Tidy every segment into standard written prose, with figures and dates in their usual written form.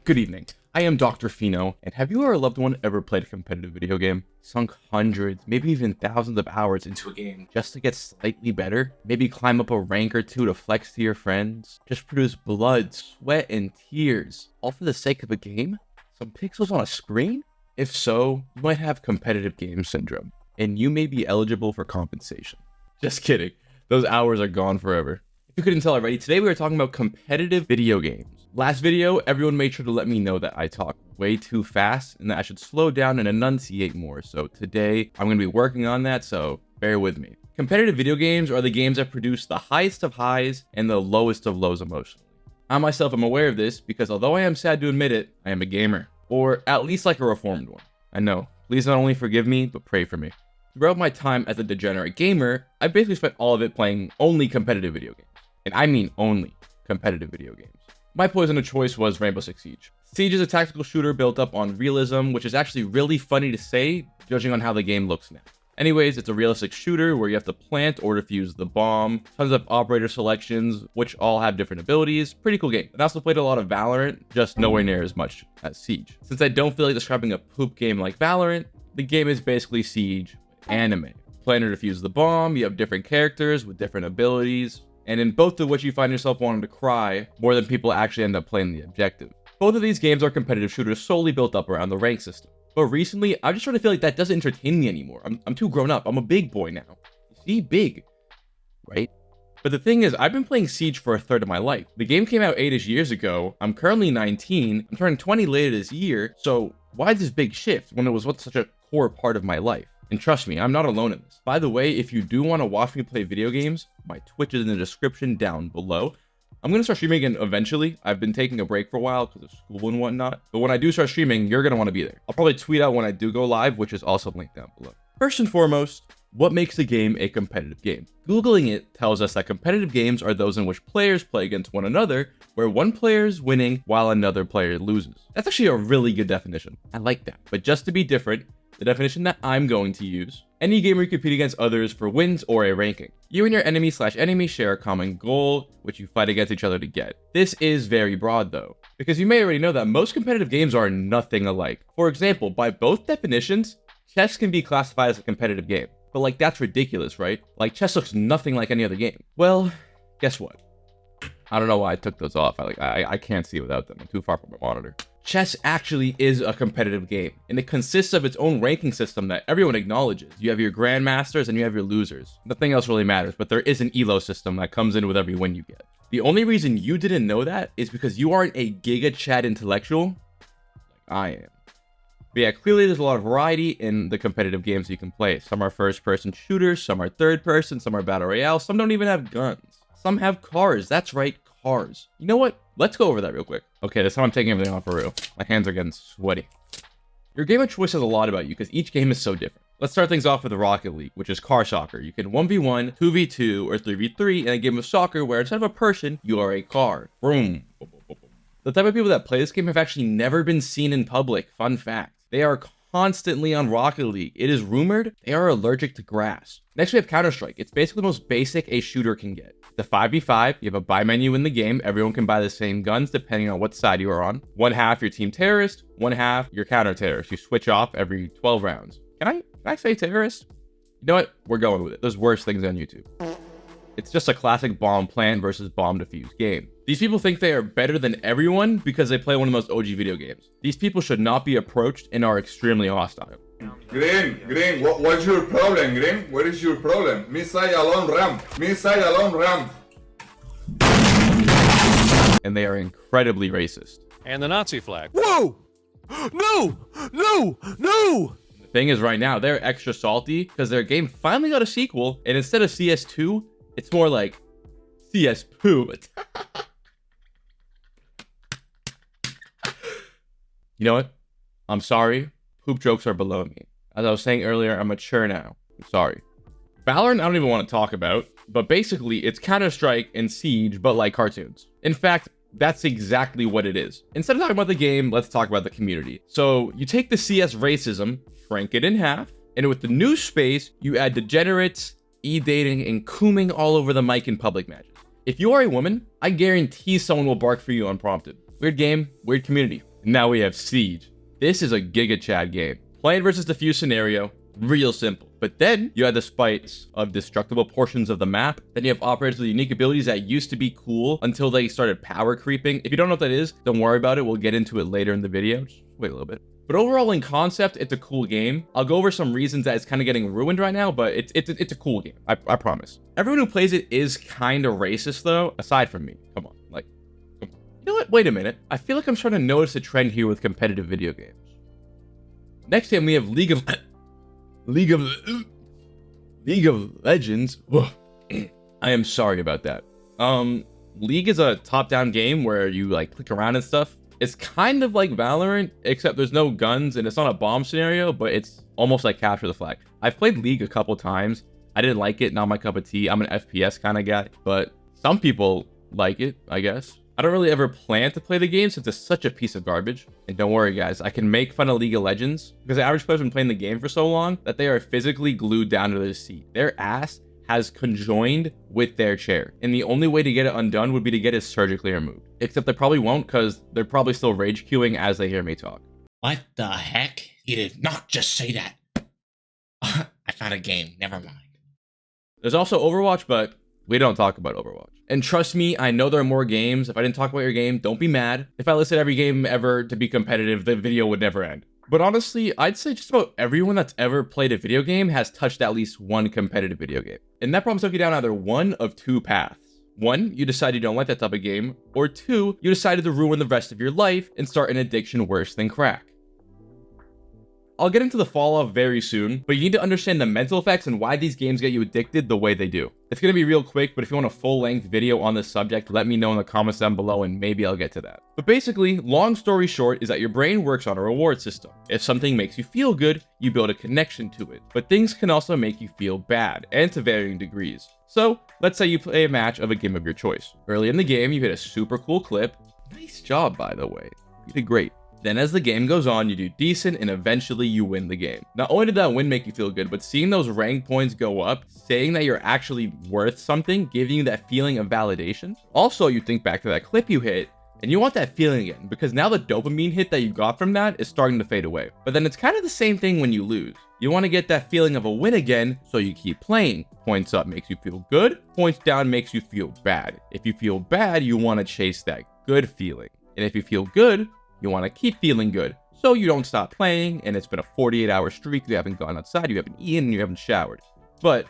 Good evening. I am Dr. Fyno, and have you or a loved one ever played a competitive video game? Sunk hundreds, maybe even thousands of hours into a game just to get slightly better? Maybe climb up a rank or two to flex to your friends? Just produce blood, sweat, and tears, all for the sake of a game? Some pixels on a screen? If so, you might have competitive game syndrome, and you may be eligible for compensation. Just kidding. Those hours are gone forever. If you couldn't tell already, today we are talking about competitive video games. Last video, everyone made sure to let me know that I talk way too fast and that I should slow down and enunciate more. So today, I'm going to be working on that, so bear with me. Competitive video games are the games that produce the highest of highs and the lowest of lows emotionally. I myself am aware of this because although I am sad to admit it, I am a gamer. Or at least like a reformed one. I know. Please not only forgive me, but pray for me. Throughout my time as a degenerate gamer, I basically spent all of it playing only competitive video games. And I mean only competitive video games. My poison of choice was Rainbow Six Siege. Siege is a tactical shooter built up on realism, which is actually really funny to say, judging on how the game looks now. Anyways, it's a realistic shooter where you have to plant or defuse the bomb, tons of operator selections, which all have different abilities. Pretty cool game. I also played a lot of Valorant, just nowhere near as much as Siege. Since I don't feel like describing a poop game like Valorant, the game is basically Siege anime. Plant or defuse the bomb, you have different characters with different abilities, and in both of which you find yourself wanting to cry more than people actually end up playing the objective. Both of these games are competitive shooters solely built up around the rank system. But recently, I'm just starting to feel like that doesn't entertain me anymore. I'm too grown up. I'm a big boy now. You see, big, right? But the thing is, I've been playing Siege for a third of my life. The game came out 8-ish years ago. I'm currently 19. I'm turning 20 later this year. So why this big shift when it was such a core part of my life? And trust me, I'm not alone in this. By the way, if you do want to watch me play video games, my Twitch is in the description down below. I'm going to start streaming again eventually. I've been taking a break for a while because of school and whatnot. But when I do start streaming, you're going to want to be there. I'll probably tweet out when I do go live, which is also linked down below. First and foremost, what makes a game a competitive game? Googling it tells us that competitive games are those in which players play against one another, where one player is winning while another player loses. That's actually a really good definition. I like that. But just to be different, the definition that I'm going to use: any game where you compete against others for wins or a ranking. You and your enemy/enemy share a common goal, which you fight against each other to get. This is very broad though, because you may already know that most competitive games are nothing alike. For example, by both definitions, chess can be classified as a competitive game. But like, that's ridiculous, right? Like, chess looks nothing like any other game. Well, guess what? I don't know why I took those off. I can't see without them. I'm too far from my monitor. Chess actually is a competitive game, and it consists of its own ranking system that everyone acknowledges. You have your grandmasters and you have your losers. Nothing else really matters, but there is an elo system that comes in with every win you get. The only reason you didn't know that is because you aren't a Giga Chad intellectual like I am. But yeah, clearly there's a lot of variety in the competitive games you can play. Some are first-person shooters, some are third-person, some are battle royale, some don't even have guns. Some have cars. That's right, cars. You know what? Let's go over that real quick. Okay, this time I'm taking everything off for real. My hands are getting sweaty. Your game of choice says a lot about you because each game is so different. Let's start things off with the Rocket League, which is car soccer. You can 1v1, 2v2, or 3v3 in a game of soccer where instead of a person, you are a car. Boom. The type of people that play this game have actually never been seen in public. Fun fact. They are constantly on Rocket League. It is rumored they are allergic to grass. Next, we have Counter-Strike. It's basically the most basic a shooter can get. The 5v5, you have a buy menu in the game. Everyone can buy the same guns depending on what side you are on. One half your team terrorist, one half your counter-terrorist. You switch off every 12 rounds. Can I say terrorist? You know what? We're going with it. There's worse things on YouTube. It's just a classic bomb plant versus bomb defuse game. These people think they are better than everyone because they play one of the most OG video games. These people should not be approached and are extremely hostile. Green, what's your problem, Green? What is your problem? Missile alone ramp. Missile alone ramp. And they are incredibly racist. And the Nazi flag. Whoa! No! No! No! The thing is, right now, they're extra salty because their game finally got a sequel, and instead of CS2, it's more like CS poo. You know what? I'm sorry. Poop jokes are below me. As I was saying earlier, I'm mature now. I'm sorry. Valorant, I don't even want to talk about, but basically, it's Counter-Strike and Siege, but like cartoons. In fact, that's exactly what it is. Instead of talking about the game, let's talk about the community. So you take the CS racism, shrink it in half, and with the new space, you add degenerates, e-dating, and cooming all over the mic in public matches. If you are a woman, I guarantee someone will bark for you unprompted. Weird game, weird community. And now we have Siege. This is a Giga Chad game. Plant versus defuse scenario, real simple. But then you had the spites of destructible portions of the map. Then you have operators with unique abilities that used to be cool until they started power creeping. If you don't know what that is, don't worry about it. We'll get into it later in the video. Just wait a little bit. But overall, in concept, it's a cool game. I'll go over some reasons that it's kind of getting ruined right now, but it's a cool game. I promise. Everyone who plays it is kind of racist, though, aside from me. Come on, like, come on. You know what? Wait a minute. I feel like I'm starting to notice a trend here with competitive video games. Next game, we have League of Legends. I am sorry about that. League is a top-down game where you like click around and stuff. It's kind of like Valorant, except there's no guns and it's not a bomb scenario, but it's almost like capture the flag. I've played League a couple times. I didn't like it, not my cup of tea. I'm an FPS kind of guy, but some people like it, I guess. I don't really ever plan to play the game since it's such a piece of garbage. And don't worry guys, I can make fun of League of Legends because the average player's been playing the game for so long that they are physically glued down to their seat. Their ass has conjoined with their chair, and the only way to get it undone would be to get it surgically removed. Except they probably won't, because they're probably still rage queuing as they hear me talk. What the heck? He did not just say that. I found a game, never mind. There's also Overwatch, but we don't talk about Overwatch. And trust me, I know there are more games. If I didn't talk about your game, don't be mad. If I listed every game ever to be competitive, the video would never end. But honestly, I'd say just about everyone that's ever played a video game has touched at least one competitive video game. And that problem took you down either one of two paths. One, you decide you don't like that type of game, or two, you decided to ruin the rest of your life and start an addiction worse than crack. I'll get into the fall off very soon, but you need to understand the mental effects and why these games get you addicted the way they do. It's going to be real quick, but if you want a full-length video on this subject, let me know in the comments down below and maybe I'll get to that. But basically, long story short is that your brain works on a reward system. If something makes you feel good, you build a connection to it. But things can also make you feel bad, and to varying degrees. So, let's say you play a match of a game of your choice. Early in the game, you hit a super cool clip. Nice job, by the way. You did great. Then as the game goes on, you do decent and eventually you win the game. Not only did that win make you feel good, but seeing those rank points go up, saying that you're actually worth something, giving you that feeling of validation. Also, you think back to that clip you hit and you want that feeling again because now the dopamine hit that you got from that is starting to fade away. But then it's kind of the same thing when you lose. You want to get that feeling of a win again, so you keep playing. Points up makes you feel good, points down makes you feel bad. If you feel bad, you want to chase that good feeling. And if you feel good, you want to keep feeling good, so you don't stop playing, and it's been a 48-hour streak, you haven't gone outside, you haven't eaten, and you haven't showered. But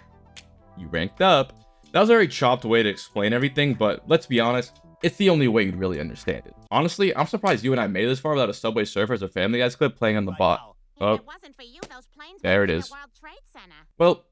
you ranked up. That was a very chopped way to explain everything, but let's be honest, it's the only way you'd really understand it. Honestly, I'm surprised you and I made it this far without a Subway Surfers or Family Guys clip playing on the bot. Oh, there it is. Well,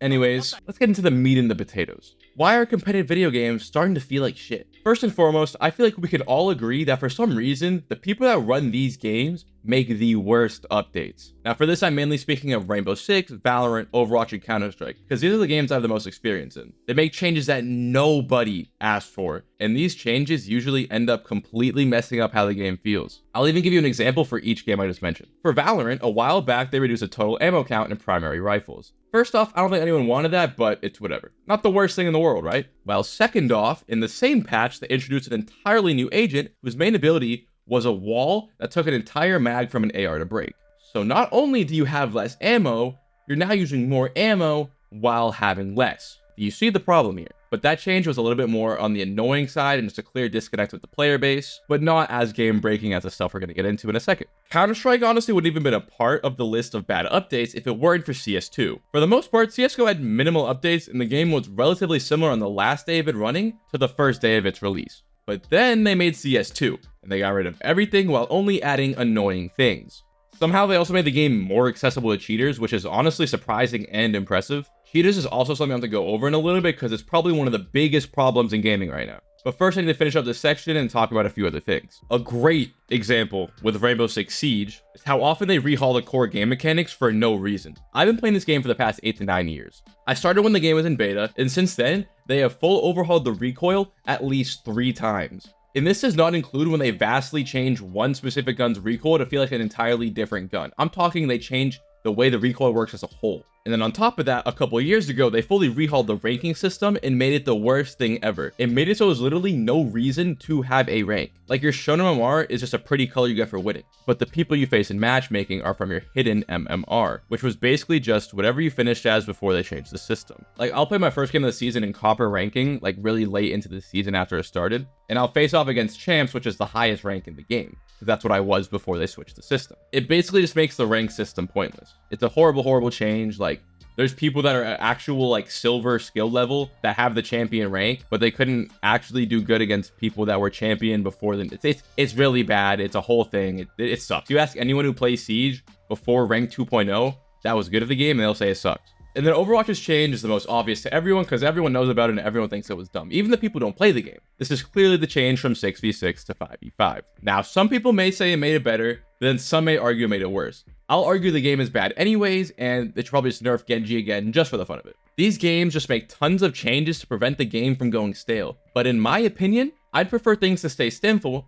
anyways, let's get into the meat and the potatoes. Why are competitive video games starting to feel like shit? First and foremost, I feel like we can all agree that for some reason, the people that run these games make the worst updates. Now for this, I'm mainly speaking of Rainbow Six, Valorant, Overwatch, and Counter-Strike, because these are the games I have the most experience in. They make changes that nobody asked for, and these changes usually end up completely messing up how the game feels. I'll even give you an example for each game I just mentioned. For Valorant, a while back, they reduced the total ammo count in primary rifles. First off, I don't think anyone wanted that, but it's whatever. Not the worst thing in the world, right? Well, second off, in the same patch, they introduced an entirely new agent whose main ability was a wall that took an entire mag from an AR to break. So not only do you have less ammo, you're now using more ammo while having less. You see the problem here. But that change was a little bit more on the annoying side and just a clear disconnect with the player base, but not as game breaking as the stuff we're going to get into in a second. Counter-Strike honestly wouldn't even been a part of the list of bad updates if it weren't for CS2. For the most part, CSGO had minimal updates and the game was relatively similar on the last day of it running to the first day of its release. But then they made CS2 and they got rid of everything while only adding annoying things. Somehow they also made the game more accessible to cheaters, which is honestly surprising and impressive. Cheaters is also something I have to go over in a little bit because it's probably one of the biggest problems in gaming right now. But first I need to finish up this section and talk about a few other things. A great example with Rainbow Six Siege is how often they rehaul the core game mechanics for no reason. I've been playing this game for the past 8 to 9 years. I started when the game was in beta, and since then, they have full overhauled the recoil at least 3 times. And this does not include when they vastly change one specific gun's recoil to feel like an entirely different gun. I'm talking they change the way the recoil works as a whole. And then on top of that, a couple of years ago, they fully rehauled the ranking system and made it the worst thing ever. It made it so there's literally no reason to have a rank. Like your shown MMR is just a pretty color you get for winning. But the people you face in matchmaking are from your hidden MMR, which was basically just whatever you finished as before they changed the system. Like I'll play my first game of the season in copper ranking, like really late into the season after it started. And I'll face off against champs, which is the highest rank in the game. That's what I was before they switched the system. It basically just makes the rank system pointless. It's a horrible, horrible change. Like there's people that are at actual like silver skill level that have the champion rank, but they couldn't actually do good against people that were champion before them. It's really bad. It's a whole thing. It sucks. You ask anyone who plays Siege before rank 2.0 that was good of the game, and they'll say it sucks. And then Overwatch's change is the most obvious to everyone because everyone knows about it and everyone thinks it was dumb. Even the people who don't play the game. This is clearly the change from 6v6 to 5v5. Now, some people may say it made it better, then some may argue it made it worse. I'll argue the game is bad anyways, and they should probably just nerf Genji again just for the fun of it. These games just make tons of changes to prevent the game from going stale. But in my opinion, I'd prefer things to stay simple.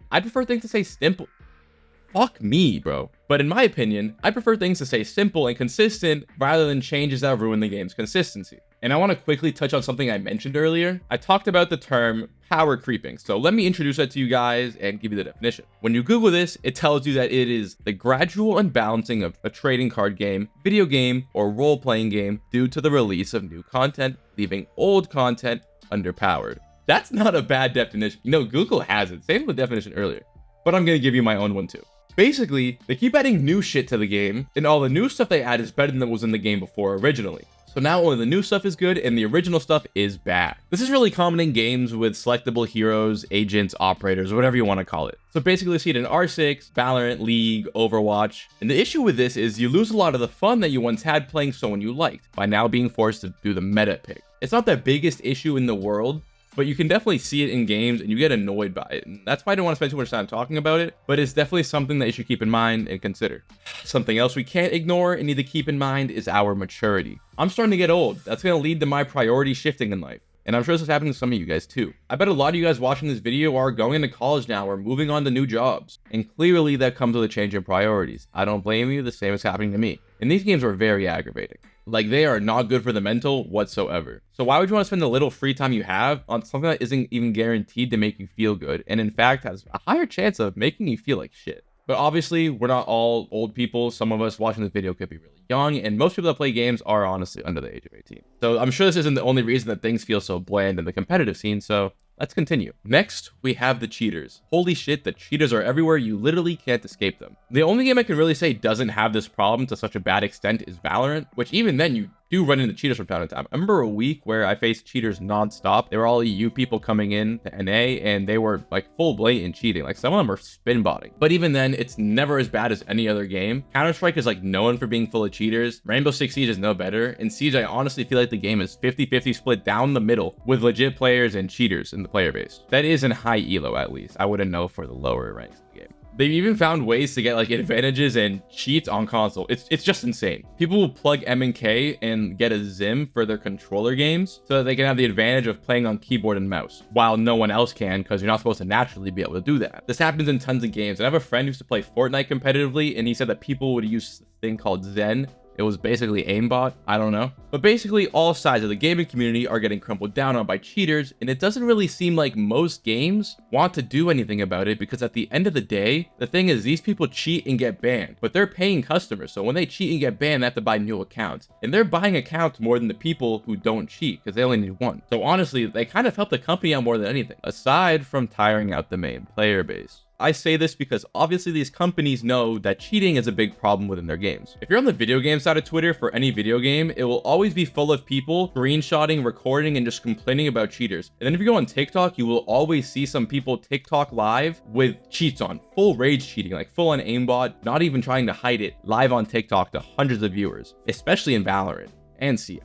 Fuck me, bro. But in my opinion, I prefer things to stay simple and consistent rather than changes that ruin the game's consistency. And I want to quickly touch on something I mentioned earlier. I talked about the term power creeping. So let me introduce that to you guys and give you the definition. When you Google this, it tells you that it is the gradual unbalancing of a trading card game, video game, or role-playing game due to the release of new content, leaving old content underpowered. That's not a bad definition. You know, Google has it. Same with the definition earlier. But I'm going to give you my own one too. Basically, they keep adding new shit to the game, and all the new stuff they add is better than what was in the game before originally. So now only the new stuff is good, and the original stuff is bad. This is really common in games with selectable heroes, agents, operators, or whatever you want to call it. So basically you see it in R6, Valorant, League, Overwatch. And the issue with this is you lose a lot of the fun that you once had playing someone you liked, by now being forced to do the meta pick. It's not the biggest issue in the world, but you can definitely see it in games and you get annoyed by it. And that's why I don't want to spend too much time talking about it, but it's definitely something that you should keep in mind and consider. Something else we can't ignore and need to keep in mind is our maturity. I'm starting to get old. That's going to lead to my priority shifting in life. And I'm sure this is happening to some of you guys too. I bet a lot of you guys watching this video are going into college now or moving on to new jobs. And clearly that comes with a change in priorities. I don't blame you, the same is happening to me. And these games are very aggravating. Like they are not good for the mental whatsoever. So why would you want to spend the little free time you have on something that isn't even guaranteed to make you feel good and in fact has a higher chance of making you feel like shit? But obviously, we're not all old people. Some of us watching this video could be really young, and most people that play games are honestly under the age of 18. So I'm sure this isn't the only reason that things feel so bland in the competitive scene, so let's continue. Next, we have the cheaters. Holy shit, the cheaters are everywhere. You literally can't escape them. The only game I can really say doesn't have this problem to such a bad extent is Valorant, which even then you do run into cheaters from time to time. I remember a week where I faced cheaters non-stop. They were all EU people coming in to NA, and they were like full blatant cheating. Like some of them are spin botting. But even then, it's never as bad as any other game. Counter-Strike is like known for being full of cheaters. Rainbow Six Siege is no better. In Siege, I honestly feel like the game is 50-50 split down the middle with legit players and cheaters in the player base. That is in high elo at least. I wouldn't know for the lower ranks of the game. They've even found ways to get like advantages and cheats on console. It's just insane. People will plug M&K and get a Zim for their controller games so that they can have the advantage of playing on keyboard and mouse, while no one else can because you're not supposed to naturally be able to do that. This happens in tons of games. I have a friend who used to play Fortnite competitively, and he said that people would use this thing called Zen. It was basically aimbot. I don't know. But basically all sides of the gaming community are getting crumpled down on by cheaters, and it doesn't really seem like most games want to do anything about it because at the end of the day, the thing is these people cheat and get banned, but they're paying customers. So when they cheat and get banned, they have to buy new accounts, and they're buying accounts more than the people who don't cheat because they only need one. So honestly, they kind of help the company out more than anything, aside from tiring out the main player base. I say this because obviously these companies know that cheating is a big problem within their games. If you're on the video game side of Twitter for any video game, it will always be full of people screenshotting, recording, and just complaining about cheaters. And then if you go on TikTok, you will always see some people TikTok live with cheats on, full rage cheating, like full on aimbot, not even trying to hide it, live on TikTok to hundreds of viewers, especially in Valorant. And see,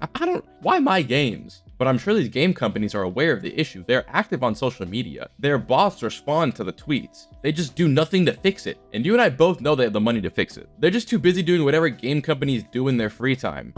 why my games? But I'm sure these game companies are aware of the issue. They're active on social media. Their bots respond to the tweets. They just do nothing to fix it. And you and I both know they have the money to fix it. They're just too busy doing whatever game companies do in their free time.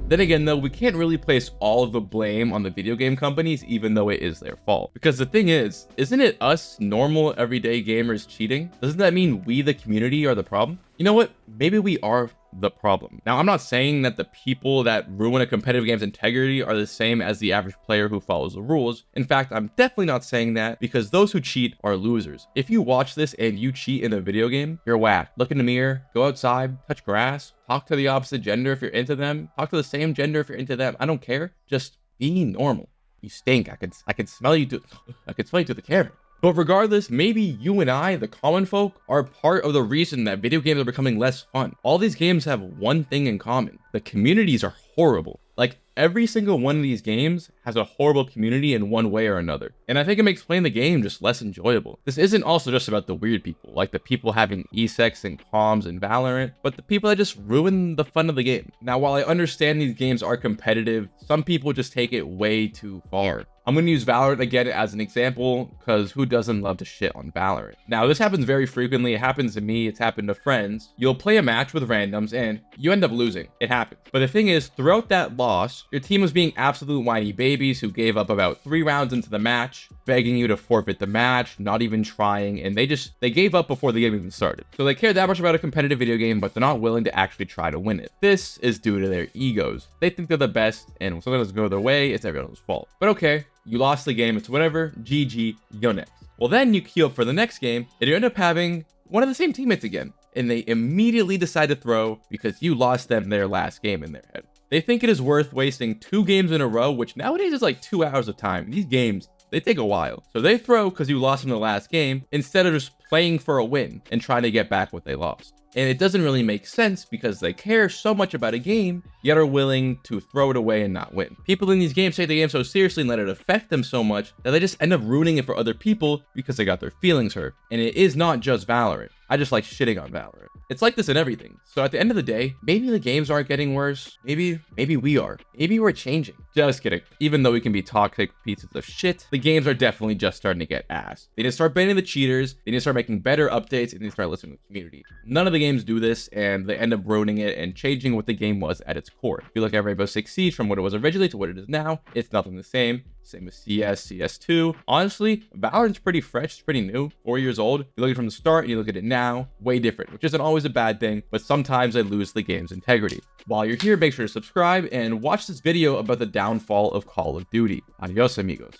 Then again though, we can't really place all of the blame on the video game companies even though it is their fault. Because the thing is, isn't it us normal everyday gamers cheating? Doesn't that mean we the community are the problem? You know what? Maybe we are the problem. Now, I'm not saying that the people that ruin a competitive game's integrity are the same as the average player who follows the rules. In fact, I'm definitely not saying that, because those who cheat are losers. If you watch this and you cheat in a video game, you're whack. Look in the mirror, go outside, touch grass, talk to the opposite gender if you're into them, talk to the same gender if you're into them. I don't care. Just be normal. You stink. I can smell you through the camera. But regardless, maybe you and I, the common folk, are part of the reason that video games are becoming less fun. All these games have one thing in common. The communities are horrible. Like, every single one of these games has a horrible community in one way or another. And I think it makes playing the game just less enjoyable. This isn't also just about the weird people, like the people having e-sex and comms and Valorant, but the people that just ruin the fun of the game. Now, while I understand these games are competitive, some people just take it way too far. I'm going to use Valorant again as an example, because who doesn't love to shit on Valorant? Now, this happens very frequently. It happens to me. It's happened to friends. You'll play a match with randoms and you end up losing. It happens. But the thing is, throughout that loss, your team was being absolute whiny babies who gave up about 3 rounds into the match, begging you to forfeit the match, not even trying, and they gave up before the game even started. So they care that much about a competitive video game, but they're not willing to actually try to win it. This is due to their egos. They think they're the best, and when something doesn't go their way, it's everyone's fault. But okay, you lost the game, it's whatever, GG, go next. Well, then you queue up for the next game, and you end up having one of the same teammates again, and they immediately decide to throw because you lost them their last game in their head. They think it is worth wasting 2 games in a row, which nowadays is like 2 hours of time. These games, they take a while. So they throw because you lost in the last game instead of just playing for a win and trying to get back what they lost. And it doesn't really make sense because they care so much about a game, yet are willing to throw it away and not win. People in these games take the game so seriously and let it affect them so much that they just end up ruining it for other people because they got their feelings hurt. And it is not just Valorant. I just like shitting on Valorant. It's like this in everything. So at the end of the day, maybe the games aren't getting worse. Maybe we are. Maybe we're changing. Just kidding. Even though we can be toxic pieces of shit, the games are definitely just starting to get ass. They need to start banning the cheaters. They need to start making better updates, and they need to start listening to the community. None of the games do this, and they end up ruining it and changing what the game was at its core. If you look at Rainbow Six Siege from what it was originally to what it is now, it's nothing the same. Same with CS, CS2. Honestly, Valorant's pretty fresh, it's pretty new, 4 years old. You look at it from the start and you look at it now, way different, which isn't always a bad thing, but sometimes they lose the game's integrity. While you're here, make sure to subscribe and watch this video about the downfall of Call of Duty. Adios, amigos.